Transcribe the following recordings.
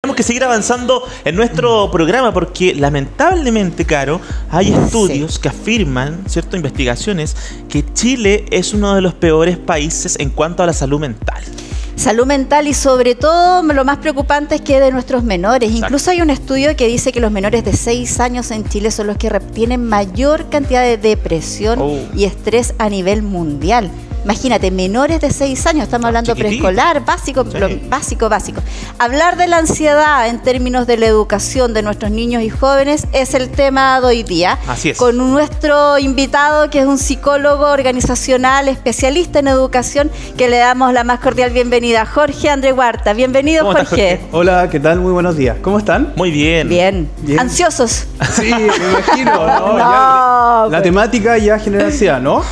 Tenemos que seguir avanzando en nuestro programa porque lamentablemente, Caro, hay estudios que afirman, ¿cierto? Investigaciones, que Chile es uno de los peores países en cuanto a la salud mental. Salud mental y sobre todo lo más preocupante es que de nuestros menores. Exacto. Incluso hay un estudio que dice que los menores de 6 años en Chile son los que tienen mayor cantidad de depresión y estrés a nivel mundial. Imagínate, menores de 6 años, estamos hablando preescolar, básico, sí. básico. Hablar de la ansiedad en términos de la educación de nuestros niños y jóvenes es el tema de hoy día. Así es. Con nuestro invitado, que es un psicólogo organizacional, especialista en educación, que le damos la más cordial bienvenida, Jorge André Huarta. Bienvenido, Jorge. Hola, ¿qué tal? Muy buenos días. ¿Cómo están? Muy bien. Bien. ¿Ansiosos? Sí, me imagino, ¿no? La temática ya genera ansiedad, ¿no?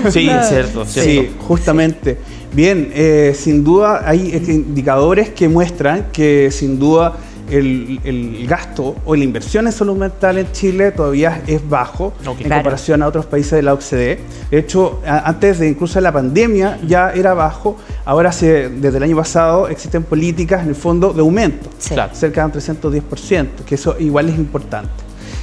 Sí, es cierto. Sí, justamente. Bien, sin duda hay indicadores que muestran que sin duda el gasto o la inversión en salud mental en Chile todavía es bajo en comparación a otros países de la OCDE. De hecho, antes de incluso la pandemia ya era bajo. Ahora, desde el año pasado, existen políticas en el fondo de aumento, cerca de un 310%, que eso igual es importante.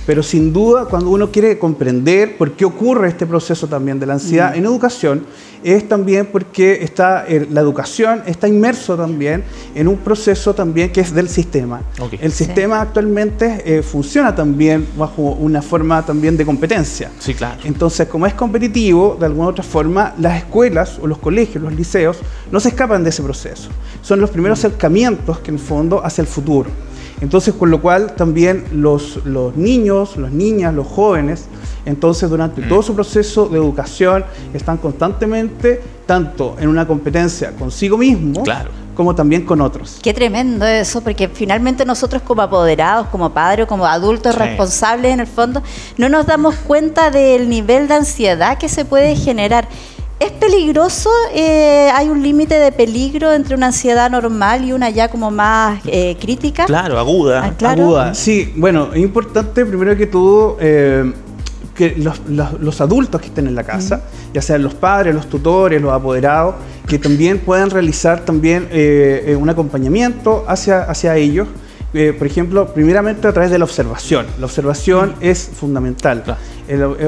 Pero sin duda, cuando uno quiere comprender por qué ocurre este proceso también de la ansiedad en educación, es también porque la educación está inmerso también en un proceso también que es del sistema. El sistema actualmente funciona también bajo una forma también de competencia. Sí, claro. Entonces, como es competitivo, de alguna u otra forma, las escuelas o los colegios, los liceos, no se escapan de ese proceso. Son los primeros acercamientos que en el fondo hacia el futuro. Entonces, con lo cual también los niños, las niñas, los jóvenes, entonces durante todo su proceso de educación están constantemente tanto en una competencia consigo mismo, como también con otros. Qué tremendo eso, porque finalmente nosotros como apoderados, como padres, como adultos responsables en el fondo, no nos damos cuenta del nivel de ansiedad que se puede generar. ¿Es peligroso? ¿Hay un límite de peligro entre una ansiedad normal y una ya como más crítica? Claro, aguda. Aguda, sí. Bueno, es importante primero que todo que los adultos que estén en la casa, ya sean los padres, los tutores, los apoderados, que también puedan realizar también un acompañamiento hacia ellos. Por ejemplo, primeramente a través de la observación. La observación es fundamental.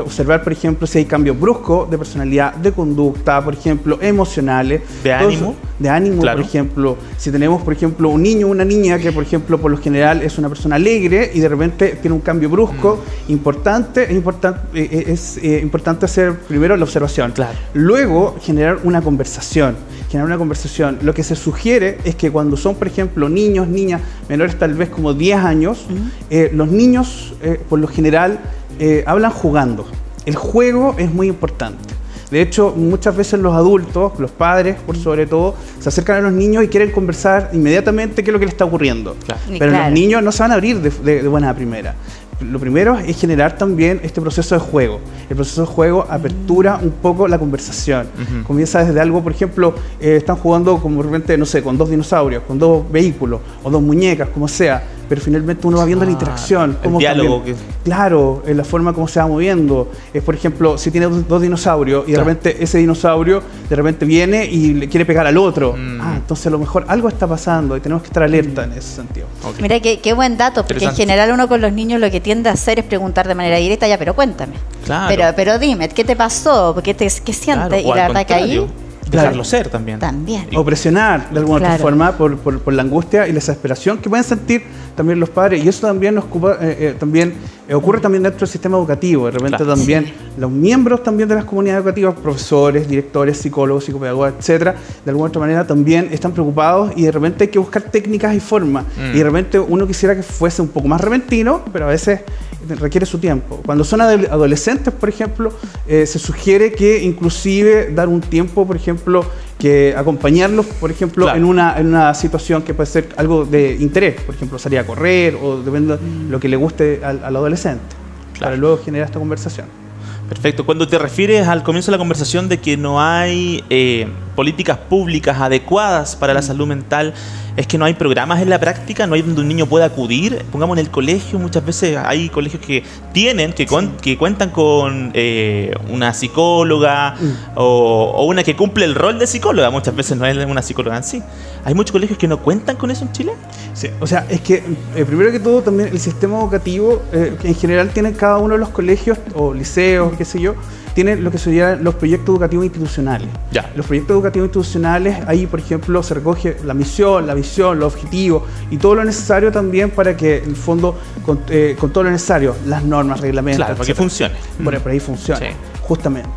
Observar, por ejemplo, si hay cambios bruscos de personalidad, de conducta, por ejemplo, emocionales. De ánimo. De ánimo, por ejemplo. Si tenemos, por ejemplo, un niño o una niña que, por ejemplo, por lo general es una persona alegre y de repente tiene un cambio brusco importante, es importante hacer primero la observación. Luego, generar una conversación. Lo que se sugiere es que cuando son, por ejemplo, niños, niñas, menores tal vez como 10 años, los niños, por lo general, hablan jugando. El juego es muy importante. De hecho, muchas veces los adultos, los padres, por sobre todo, se acercan a los niños y quieren conversar inmediatamente qué es lo que les está ocurriendo. Pero los niños no se van a abrir de buena primera. Lo primero es generar también este proceso de juego. El proceso de juego apertura un poco la conversación. Comienza desde algo, por ejemplo, están jugando como de repente, no sé, con 2 dinosaurios, con 2 vehículos o 2 muñecas, como sea. Pero finalmente uno va viendo la interacción. El diálogo. Claro, la forma como se va moviendo. Por ejemplo, si tiene 2 dinosaurios y de repente ese dinosaurio de repente viene y le quiere pegar al otro. Entonces a lo mejor algo está pasando y tenemos que estar alerta en ese sentido. Mira, qué buen dato, porque en general uno con los niños lo que tiende a hacer es preguntar de manera directa, ya, pero cuéntame. Pero dime, ¿qué te pasó? ¿Qué sientes? Y la verdad que ahí... Dejarlo ser también. O presionar de alguna otra forma por la angustia y la desesperación que pueden sentir también los padres. Y eso también ocurre también dentro del sistema educativo. De repente también los miembros también de las comunidades educativas, profesores, directores, psicólogos, psicopedagogos, etcétera, de alguna otra manera también están preocupados y de repente hay que buscar técnicas y formas. Y de repente uno quisiera que fuese un poco más repentino, pero a veces requiere su tiempo. Cuando son adolescentes, por ejemplo, se sugiere que inclusive dar un tiempo, por ejemplo, que acompañarlos, por ejemplo, en una situación que puede ser algo de interés, por ejemplo, salir a correr o depende de lo que le guste al adolescente, para luego generar esta conversación. Perfecto. Cuando te refieres al comienzo de la conversación de que no hay políticas públicas adecuadas para la salud mental, es que no hay programas en la práctica, no hay donde un niño pueda acudir. Pongamos en el colegio, muchas veces hay colegios que cuentan con una psicóloga o una que cumple el rol de psicóloga. Muchas veces no es una psicóloga en sí. ¿Hay muchos colegios que no cuentan con eso en Chile? Sí, o sea, es que primero que todo también el sistema educativo que en general tiene cada uno de los colegios o liceos, qué sé yo, tienen lo que se llaman los proyectos educativos institucionales. Ya. Los proyectos educativos institucionales, ahí por ejemplo se recoge la misión, la visión, los objetivos y todo lo necesario también para que en el fondo, con todo lo necesario, las normas, reglamentos, claro, para que funcione. Por ahí funciona, Sí. justamente.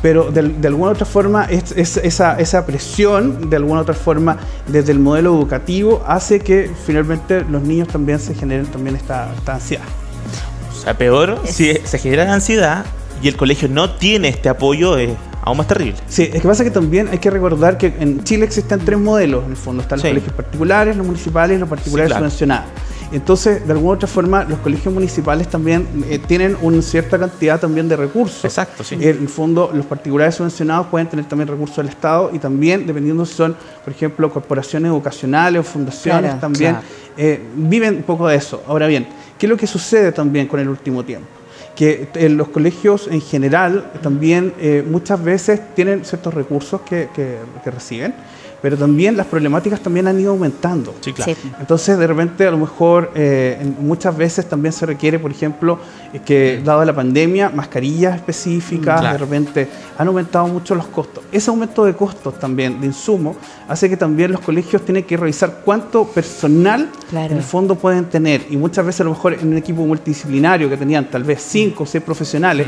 Pero de alguna otra forma, esa presión, de alguna otra forma, desde el modelo educativo, hace que finalmente los niños también se generen también esta ansiedad. O sea, peor, si se genera ansiedad y el colegio no tiene este apoyo, es aún más terrible. Sí, es que pasa que también hay que recordar que en Chile existen 3 modelos, en el fondo. Están los colegios particulares, los municipales y los particulares subvencionados. Entonces, de alguna u otra forma, los colegios municipales también tienen una cierta cantidad también de recursos. Exacto, sí. En el fondo, los particulares subvencionados pueden tener también recursos del Estado y también, dependiendo si son, por ejemplo, corporaciones educacionales o fundaciones, también viven un poco de eso. Ahora bien, ¿qué es lo que sucede también con el último tiempo? Que los colegios en general también muchas veces tienen ciertos recursos que reciben, pero también las problemáticas también han ido aumentando. Sí, claro. Sí. Entonces, de repente, a lo mejor, muchas veces también se requiere, por ejemplo, que, dado la pandemia, mascarillas específicas, Claro. de repente han aumentado mucho los costos. Ese aumento de costos también, de insumos, hace que también los colegios tienen que revisar cuánto personal en el fondo pueden tener. Y muchas veces, a lo mejor, en un equipo multidisciplinario que tenían tal vez 5 o 6 profesionales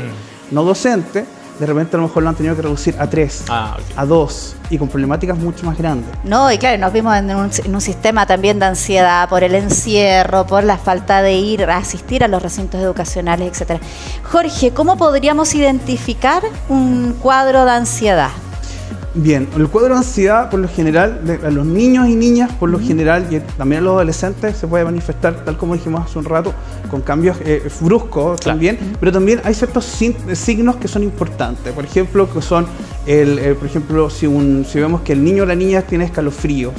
no docentes, de repente a lo mejor lo han tenido que reducir a 3, a 2, y con problemáticas mucho más grandes. No, y claro, nos vimos en un sistema también de ansiedad por el encierro, por la falta de ir a asistir a los recintos educacionales, etcétera. Jorge, ¿cómo podríamos identificar un cuadro de ansiedad? Bien, el cuadro de ansiedad, por lo general, a los niños y niñas, por lo general, y también a los adolescentes, se puede manifestar, tal como dijimos hace un rato, con cambios bruscos también, pero también hay ciertos signos que son importantes. Por ejemplo, que son, por ejemplo, si vemos que el niño o la niña tiene escalofríos,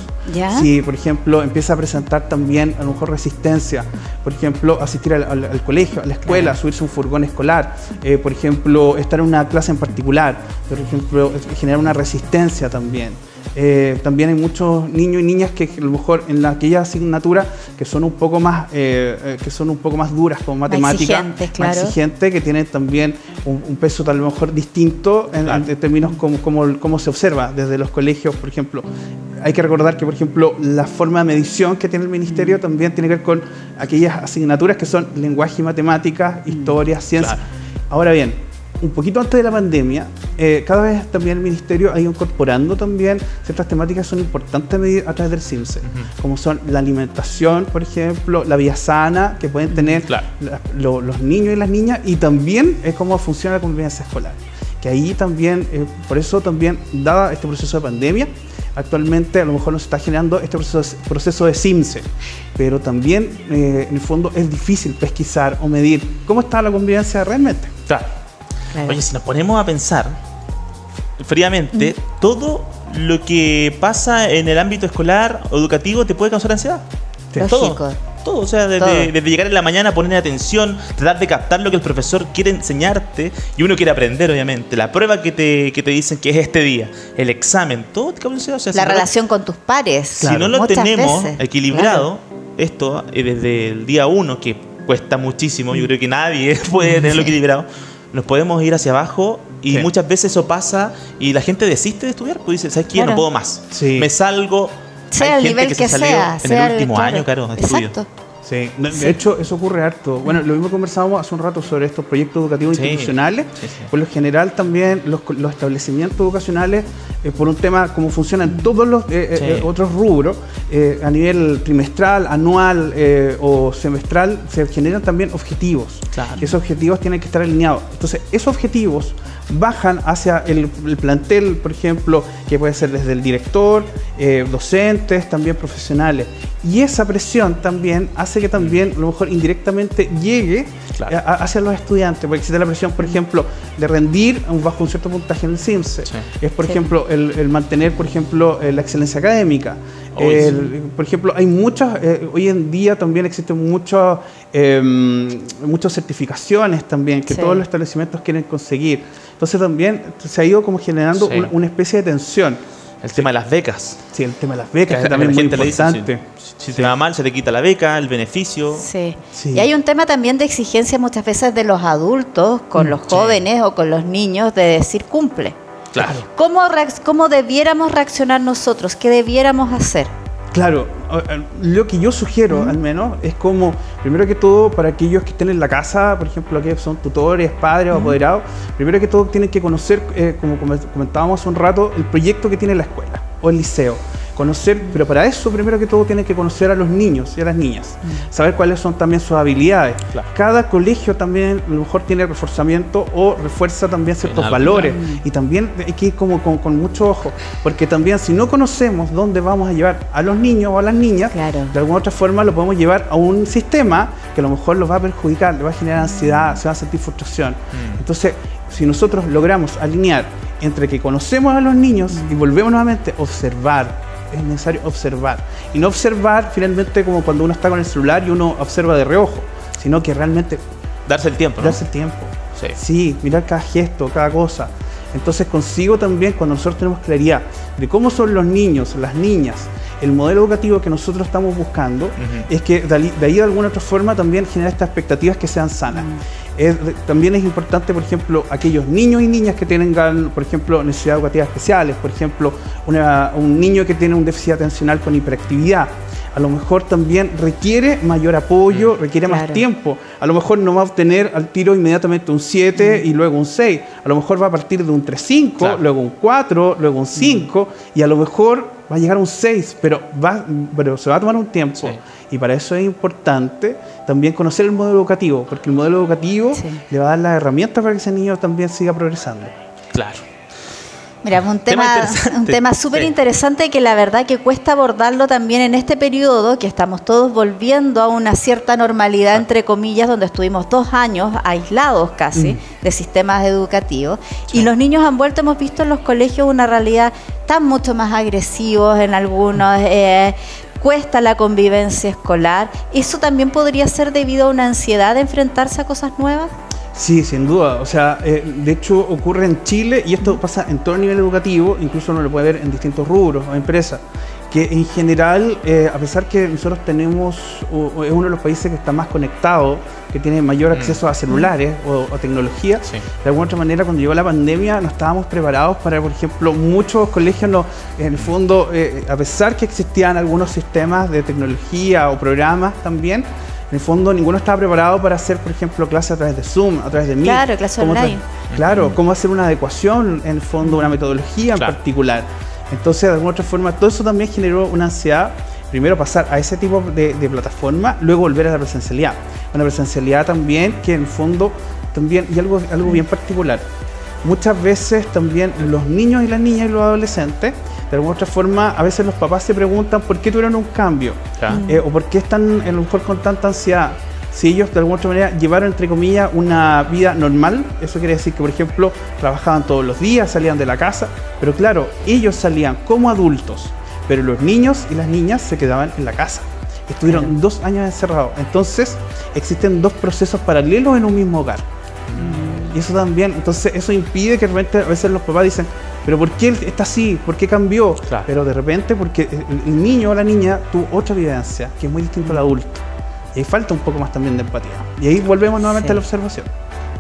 si, por ejemplo, empieza a presentar también, a lo mejor, resistencia, por ejemplo, asistir al colegio, a la escuela, subirse a un furgón escolar, por ejemplo, estar en una clase en particular, por ejemplo, generar una resistencia también. También hay muchos niños y niñas que a lo mejor en aquellas asignaturas que son un poco más duras, como matemáticas, más exigentes, que tienen también un peso tal vez mejor distinto en términos como se observa desde los colegios, por ejemplo. Hay que recordar que, por ejemplo, la forma de medición que tiene el ministerio también tiene que ver con aquellas asignaturas que son lenguaje y matemáticas, historia, ciencia. Ahora bien, un poquito antes de la pandemia, cada vez también el ministerio ha ido incorporando también ciertas temáticas que son importantes a medir a través del CIMSE, como son la alimentación, por ejemplo, la vida sana que pueden tener los niños y las niñas, y también cómo funciona la convivencia escolar. Que ahí también, por eso también, dada este proceso de pandemia, actualmente a lo mejor nos está generando este proceso de CIMSE, pero también en el fondo es difícil pesquisar o medir cómo está la convivencia realmente. Claro. Oye, si nos ponemos a pensar fríamente, todo lo que pasa en el ámbito escolar o educativo te puede causar ansiedad. Todo, o sea, desde llegar en la mañana, poner atención, tratar de captar lo que el profesor quiere enseñarte y uno quiere aprender, obviamente. La prueba que te dicen que es este día, el examen, todo te causa ansiedad. O sea, la relación con tus pares. Si no lo tenemos equilibrado, esto desde el día 1, que cuesta muchísimo, yo creo que nadie puede tenerlo equilibrado, nos podemos ir hacia abajo y muchas veces eso pasa y la gente desiste de estudiar, pues dice, ¿sabes qué? No puedo más. Me salgo. Sea el nivel que sea. En el último año, claro, de estudio. Exacto. Sí, de hecho eso ocurre harto. Bueno, lo mismo conversábamos hace un rato sobre estos proyectos educativos institucionales. Por lo general también los establecimientos educacionales, por un tema como funcionan todos los otros rubros, a nivel trimestral, anual o semestral, se generan también objetivos. Y esos objetivos tienen que estar alineados. Entonces, esos objetivos bajan hacia el plantel, por ejemplo, que puede ser desde el director, docentes, también profesionales. Y esa presión también hace que también, a lo mejor indirectamente, llegue hacia los estudiantes, porque existe la presión, por ejemplo, de rendir bajo un cierto puntaje en el CIMSE. Es, por ejemplo, el mantener, por ejemplo, la excelencia académica. Por ejemplo, hay muchas, hoy en día también existen muchas certificaciones también que todos los establecimientos quieren conseguir. Entonces también se ha ido como generando una especie de tensión. El tema de las becas. Sí, el tema de las becas, que a también la es muy gente le dicen, importante. si te va mal, se te quita la beca, el beneficio. Sí. Sí. Y hay un tema también de exigencia muchas veces de los adultos con los jóvenes o con los niños de decir cumple. Claro. ¿Cómo debiéramos reaccionar nosotros? ¿Qué debiéramos hacer? Claro, lo que yo sugiero al menos es como, primero que todo, para aquellos que estén en la casa, por ejemplo, que son tutores, padres o apoderados, primero que todo tienen que conocer, como comentábamos hace un rato, el proyecto que tiene la escuela o el liceo. Conocer, pero para eso primero que todo tienen que conocer a los niños y a las niñas, saber cuáles son también sus habilidades. Claro. Cada colegio también a lo mejor tiene reforzamiento o refuerza también ciertos valores, y también hay que ir como con mucho ojo, porque también si no conocemos dónde vamos a llevar a los niños o a las niñas, claro, de alguna otra forma lo podemos llevar a un sistema que a lo mejor los va a perjudicar, les va a generar ansiedad, se va a sentir frustración. Entonces, si nosotros logramos alinear entre que conocemos a los niños y volvemos nuevamente a observar, es necesario observar. Y no observar finalmente como cuando uno está con el celular y uno observa de reojo, sino que realmente darse el tiempo, ¿no? Darse el tiempo. Sí. Sí, mirar cada gesto, cada cosa. Entonces consigo también, cuando nosotros tenemos claridad de cómo son los niños, las niñas, el modelo educativo que nosotros estamos buscando, es que de ahí de alguna otra forma también generar estas expectativas que sean sanas. También es importante, por ejemplo, aquellos niños y niñas que tengan, por ejemplo, necesidades educativas especiales, por ejemplo, un niño que tiene un déficit atencional con hiperactividad, a lo mejor también requiere mayor apoyo, requiere más tiempo. A lo mejor no va a obtener al tiro inmediatamente un 7 y luego un 6. A lo mejor va a partir de un 3-5, luego un 4, luego un 5 y a lo mejor va a llegar a un 6, pero se va a tomar un tiempo. Sí. Y para eso es importante también conocer el modelo educativo, porque el modelo educativo le va a dar las herramientas para que ese niño también siga progresando. Claro. Mira, un tema súper interesante que la verdad que cuesta abordarlo también en este periodo que estamos todos volviendo a una cierta normalidad, entre comillas, donde estuvimos 2 años aislados casi de sistemas educativos. Y los niños han vuelto, hemos visto en los colegios una realidad tan mucho más agresivos en algunos, cuesta la convivencia escolar. ¿Eso también podría ser debido a una ansiedad de enfrentarse a cosas nuevas? Sí, sin duda. O sea, de hecho ocurre en Chile y esto pasa en todo el nivel educativo, incluso uno lo puede ver en distintos rubros o empresas, que en general, a pesar que nosotros tenemos, es uno de los países que está más conectado, que tiene mayor acceso a celulares o tecnología, de alguna otra manera cuando llegó la pandemia no estábamos preparados para, por ejemplo, muchos colegios, en el fondo, a pesar que existían algunos sistemas de tecnología o programas también, en el fondo ninguno estaba preparado para hacer, por ejemplo, clases a través de Zoom, a través de Meet. Claro, clases online. Claro, cómo hacer una adecuación, en el fondo, una metodología en particular. Entonces, de alguna otra forma, todo eso también generó una ansiedad. Primero pasar a ese tipo de plataforma, luego volver a la presencialidad. Una presencialidad también que en el fondo, también, y algo bien particular, muchas veces también los niños y las niñas y los adolescentes, de alguna otra forma, a veces los papás se preguntan por qué tuvieron un cambio, o por qué están a lo mejor con tanta ansiedad. Si ellos de alguna otra manera llevaron, entre comillas, una vida normal, eso quiere decir que, por ejemplo, trabajaban todos los días, salían de la casa, pero claro, ellos salían como adultos, pero los niños y las niñas se quedaban en la casa. Estuvieron 2 años encerrados. Entonces, existen 2 procesos paralelos en un mismo hogar. Y eso también, entonces, eso impide que de repente a veces los papás dicen, pero ¿por qué está así? ¿Por qué cambió? Claro. Pero de repente, porque el niño o la niña tuvo otra vivencia, que es muy distinto al adulto. Y ahí falta un poco más también de empatía. Y ahí volvemos nuevamente a la observación.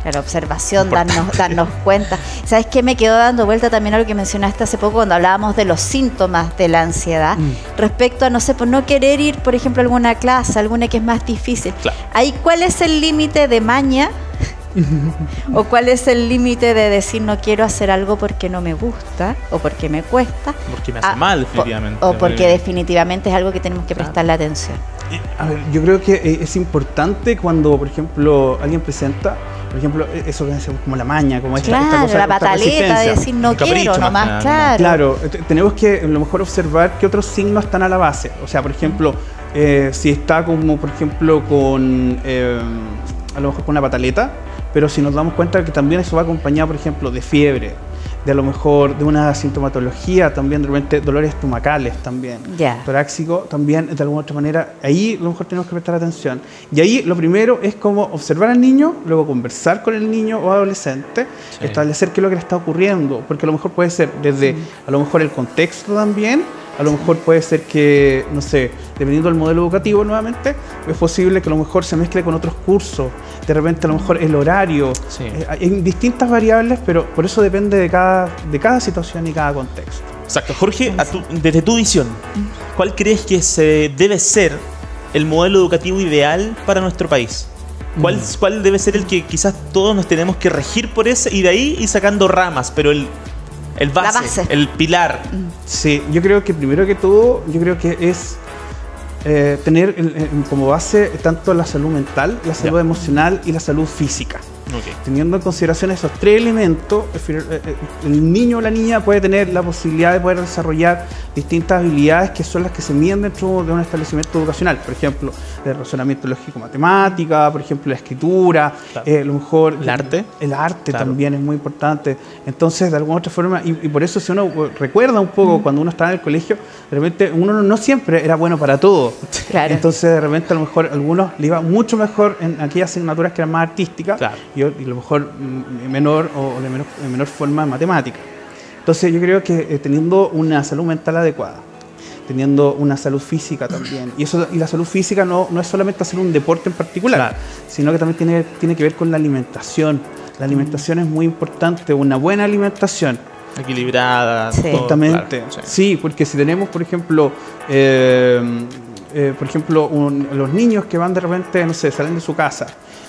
Claro, observación, darnos cuenta. ¿Sabes qué? Me quedó dando vuelta también a lo que mencionaste hace poco cuando hablábamos de los síntomas de la ansiedad, respecto a, no sé, por no querer ir, por ejemplo, a alguna clase, alguna que es más difícil. Claro. Ahí, ¿cuál es el límite de maña? ¿O cuál es el límite de decir no quiero hacer algo porque no me gusta o porque me cuesta? Porque me hace mal, definitivamente. O porque definitivamente es algo que tenemos que prestarle atención. A ver, yo creo que es importante cuando, por ejemplo, alguien presenta, por ejemplo, eso que decimos como la maña, como esta cosa, la pataleta de decir no quiero nomás, Claro, tenemos que a lo mejor observar qué otros signos están a la base. O sea, por ejemplo, si está como, por ejemplo, con a lo mejor con una pataleta, pero si nos damos cuenta que también eso va acompañado, por ejemplo, de fiebre, de a lo mejor de una sintomatología, también de repente dolores estomacales también, torácico, también de alguna otra manera, ahí a lo mejor tenemos que prestar atención. Y ahí lo primero es como observar al niño, luego conversar con el niño o adolescente, establecer qué es lo que le está ocurriendo, porque a lo mejor puede ser desde a lo mejor el contexto también, a lo mejor puede ser que, no sé, dependiendo del modelo educativo nuevamente, es posible que a lo mejor se mezcle con otros cursos, de repente a lo mejor el horario, hay distintas variables, pero por eso depende de cada situación y cada contexto. Exacto. Jorge, desde tu visión, ¿cuál crees que debe ser el modelo educativo ideal para nuestro país? ¿Cuál debe ser el que quizás todos nos tenemos que regir por ese y de ahí ir sacando ramas, pero el base, el pilar? Sí, yo creo que primero que todo, yo creo que es tener como base tanto la salud mental, la salud emocional y la salud física. Teniendo en consideración esos tres elementos, el niño o la niña puede tener la posibilidad de poder desarrollar distintas habilidades que son las que se miden dentro de un establecimiento educacional. Por ejemplo, el razonamiento lógico-matemática, por ejemplo, la escritura, a lo mejor el arte. El arte también es muy importante. Entonces, de alguna otra forma, y por eso si uno recuerda un poco cuando uno estaba en el colegio, de repente uno no siempre era bueno para todo. Entonces, de repente, a lo mejor a algunos le iba mucho mejor en aquellas asignaturas que eran más artísticas. Y a lo mejor menor forma en matemática. Entonces yo creo que teniendo una salud mental adecuada, teniendo una salud física también, y la salud física no es solamente hacer un deporte en particular, sino que también tiene que ver con la alimentación. La alimentación es muy importante, una buena alimentación. Equilibrada. Justamente. Sí, porque si tenemos, por ejemplo, los niños que van de repente, no sé, salen de su casa,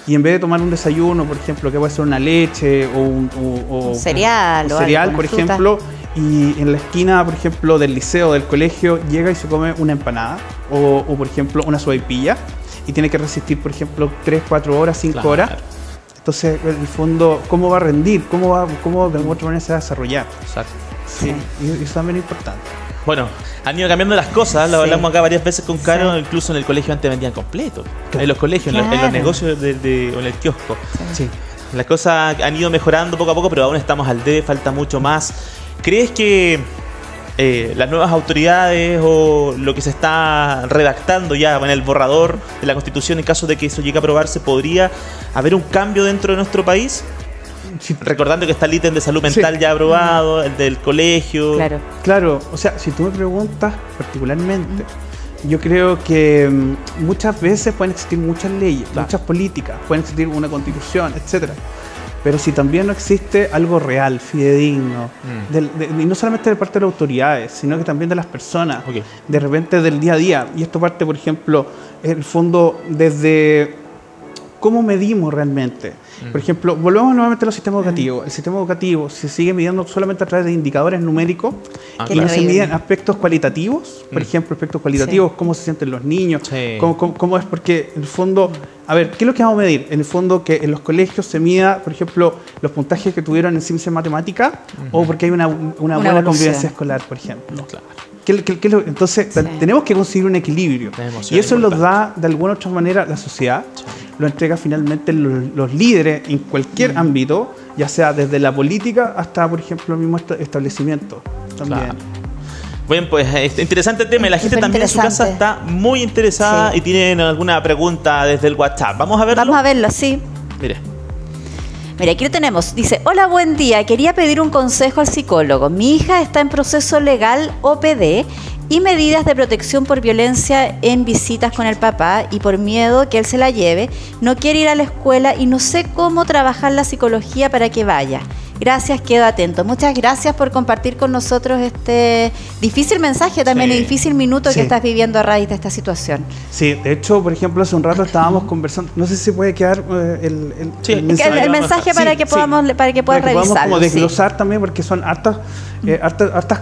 y en vez de tomar un desayuno, por ejemplo, que puede ser una leche o un cereal, por ejemplo, y en la esquina, por ejemplo, del liceo, del colegio, llega y se come una empanada o por ejemplo, una sopaipilla y tiene que resistir, por ejemplo, 3, 4 horas, 5 horas. Entonces, en el fondo, ¿cómo va a rendir? ¿Cómo de alguna otra manera se va a desarrollar? Exacto. Sí. Y eso también es importante. Bueno, han ido cambiando las cosas, lo hablamos acá varias veces con Caro, incluso en el colegio antes vendían completo, en los colegios, en los negocios o en el kiosco. Las cosas han ido mejorando poco a poco, pero aún estamos al debe, falta mucho más. ¿Crees que las nuevas autoridades o lo que se está redactando ya en el borrador de la Constitución, en caso de que eso llegue a aprobarse, podría haber un cambio dentro de nuestro país? Recordando que está el ítem de salud mental ya aprobado, el del colegio. Claro, o sea, si tú me preguntas particularmente, yo creo que muchas veces pueden existir muchas leyes, muchas políticas, pueden existir una constitución, etcétera. Pero si también no existe algo real, fidedigno, y no solamente de parte de las autoridades, sino que también de las personas, de repente del día a día. Y esto parte, por ejemplo, en el fondo desde cómo medimos realmente. Por ejemplo, volvemos nuevamente a los sistemas educativos. El sistema educativo se sigue midiendo solamente a través de indicadores numéricos y no se miden aspectos cualitativos. Por ejemplo, aspectos cualitativos, cómo se sienten los niños, cómo es, porque en el fondo, a ver, ¿qué es lo que vamos a medir? En el fondo que en los colegios se mida, por ejemplo, los puntajes que tuvieron en ciencia y matemática o porque hay una buena convivencia escolar, por ejemplo. Entonces, tenemos que conseguir un equilibrio. Y eso lo da, de alguna u otra manera, la sociedad. Lo entrega finalmente los líderes en cualquier ámbito, ya sea desde la política hasta, por ejemplo, el mismo establecimiento también. Bien, pues interesante tema. La gente también en su casa está muy interesada y tienen alguna pregunta desde el WhatsApp. ¿Vamos a verlo? Vamos a verlo, sí. Mira, aquí lo tenemos. Dice, hola, buen día. Quería pedir un consejo al psicólogo. Mi hija está en proceso legal OPD y medidas de protección por violencia en visitas con el papá y por miedo que él se la lleve. No quiere ir a la escuela y no sé cómo trabajar la psicología para que vaya. Gracias, quedo atento. Muchas gracias por compartir con nosotros este difícil mensaje, también el difícil minuto que estás viviendo a raíz de esta situación. Sí, de hecho, por ejemplo, hace un rato estábamos conversando, no sé si se puede quedar el mensaje para que podamos para que puedas revisarlo. Podamos como desglosar también, porque son hartas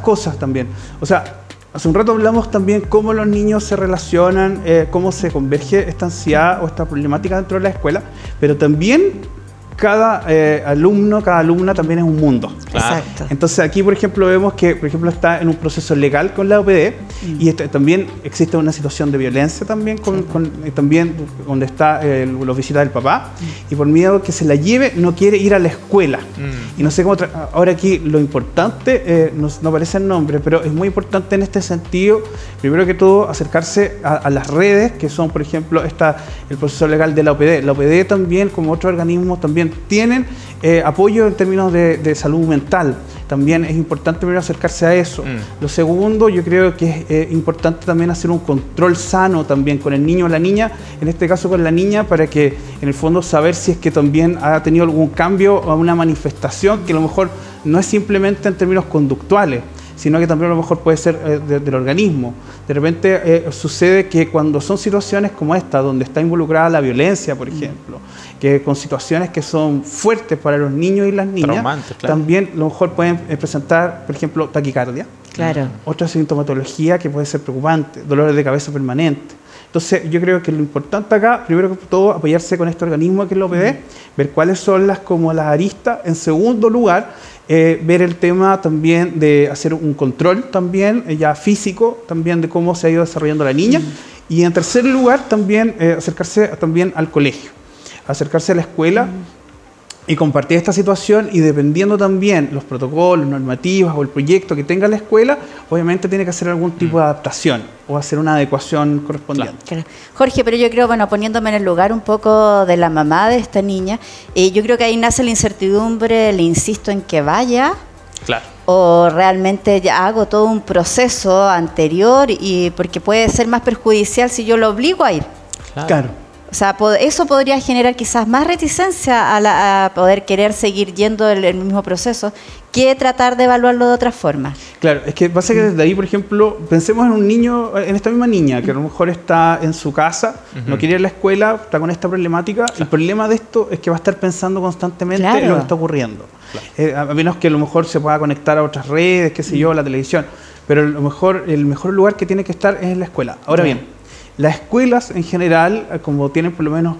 cosas también. O sea, hace un rato hablamos también cómo los niños se relacionan, cómo se converge esta ansiedad o esta problemática dentro de la escuela, pero también cada alumno, cada alumna también es un mundo. Exacto. Entonces aquí, por ejemplo, vemos que, por ejemplo, está en un proceso legal con la OPD y también existe una situación de violencia también, también donde está los visitas del papá y por miedo que se la lleve no quiere ir a la escuela. Y no sé cómo... Ahora aquí lo importante, no aparece el nombre, pero es muy importante en este sentido, primero que todo, acercarse a las redes, que son, por ejemplo, el proceso legal de la OPD. La OPD también, como otros organismos, también tienen apoyo en términos de salud mental. También es importante primero acercarse a eso. Lo segundo, yo creo que es importante también hacer un control sano también con el niño o la niña, en este caso con la niña, para que en el fondo saber si es que también ha tenido algún cambio o una manifestación que a lo mejor no es simplemente en términos conductuales, sino que también a lo mejor puede ser del organismo. De repente sucede que cuando son situaciones como esta, donde está involucrada la violencia, por ejemplo, que con situaciones que son fuertes para los niños y las niñas, también a lo mejor pueden presentar, por ejemplo, taquicardia, otra sintomatología que puede ser preocupante, dolores de cabeza permanentes. Entonces, yo creo que lo importante acá, primero que todo, apoyarse con este organismo que es la OPD, ver cuáles son las aristas. En segundo lugar, ver el tema también de hacer un control también, ya físico, también de cómo se ha ido desarrollando la niña. Y en tercer lugar, también acercarse también al colegio, acercarse a la escuela y compartir esta situación, y dependiendo también los protocolos, normativas o el proyecto que tenga la escuela, obviamente tiene que hacer algún tipo de adaptación o hacer una adecuación correspondiente. Claro. Jorge, pero yo creo, bueno, poniéndome en el lugar un poco de la mamá de esta niña, yo creo que ahí nace la incertidumbre, le insisto en que vaya. Claro. O realmente ya hago todo un proceso anterior, y porque puede ser más perjudicial si yo lo obligo a ir. Claro. O sea, eso podría generar quizás más reticencia a poder querer seguir yendo el mismo proceso, que tratar de evaluarlo de otra forma. Claro, es que pasa que desde ahí, por ejemplo, pensemos en un niño, en esta misma niña, que a lo mejor está en su casa, no quiere ir a la escuela, está con esta problemática. El problema de esto es que va a estar pensando constantemente en lo que está ocurriendo. A menos que a lo mejor se pueda conectar a otras redes, qué sé yo, la televisión. Pero el mejor lugar que tiene que estar es en la escuela. Ahora bien, las escuelas en general, como tienen por lo menos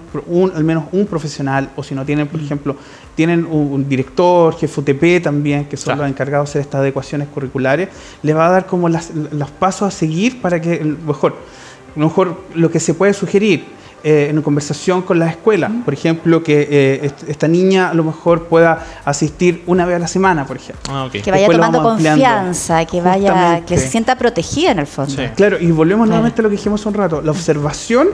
al menos un profesional, o si no tienen, por ejemplo, tienen un director, jefe UTP también, que son los encargados de hacer estas adecuaciones curriculares, les va a dar como los pasos a seguir para que, a lo mejor lo que se puede sugerir en una conversación con las escuelas, por ejemplo, que esta niña a lo mejor pueda asistir una vez a la semana, por ejemplo. Que vaya tomando confianza, que se sienta protegida en el fondo. Claro, y volvemos nuevamente a lo que dijimos hace un rato, la observación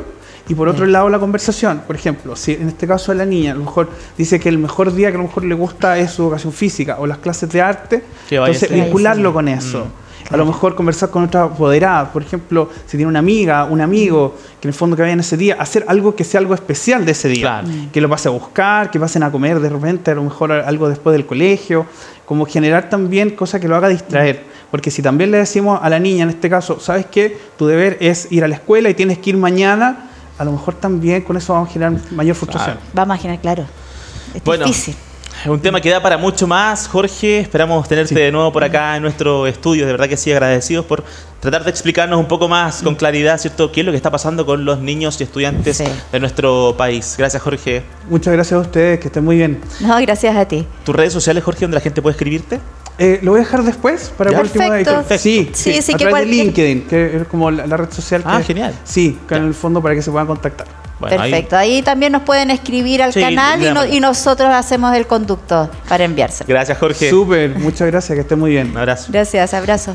y por otro lado la conversación. Por ejemplo, si en este caso de la niña a lo mejor dice que el mejor día que a lo mejor le gusta es su educación física o las clases de arte, entonces vincularlo con eso. A lo mejor conversar con otra apoderada, por ejemplo, si tiene una amiga, un amigo, que en el fondo que vayan ese día, hacer algo que sea algo especial de ese día. Que lo pase a buscar, que pasen a comer de repente, a lo mejor algo después del colegio, como generar también cosas que lo haga distraer. Porque si también le decimos a la niña, en este caso, ¿sabes qué? Tu deber es ir a la escuela y tienes que ir mañana, a lo mejor también con eso vamos a generar mayor frustración. Vamos a generar, claro. Es difícil. Es un tema que da para mucho más, Jorge. Esperamos tenerte de nuevo por acá en nuestro estudio. De verdad que sí, agradecidos por tratar de explicarnos un poco más con claridad, ¿cierto?, qué es lo que está pasando con los niños y estudiantes de nuestro país. Gracias, Jorge. Muchas gracias a ustedes, que estén muy bien. No, gracias a ti. ¿Tus redes sociales, Jorge, donde la gente puede escribirte? Lo voy a dejar después para el último. Sí, a través de LinkedIn, que es como la red social. Genial. Sí, en el fondo para que se puedan contactar. Bueno, perfecto, ahí también nos pueden escribir al canal y nosotros hacemos el conducto para enviárselo. Gracias, Jorge. Súper, muchas gracias, que estén muy bien. Un abrazo. Gracias, abrazo.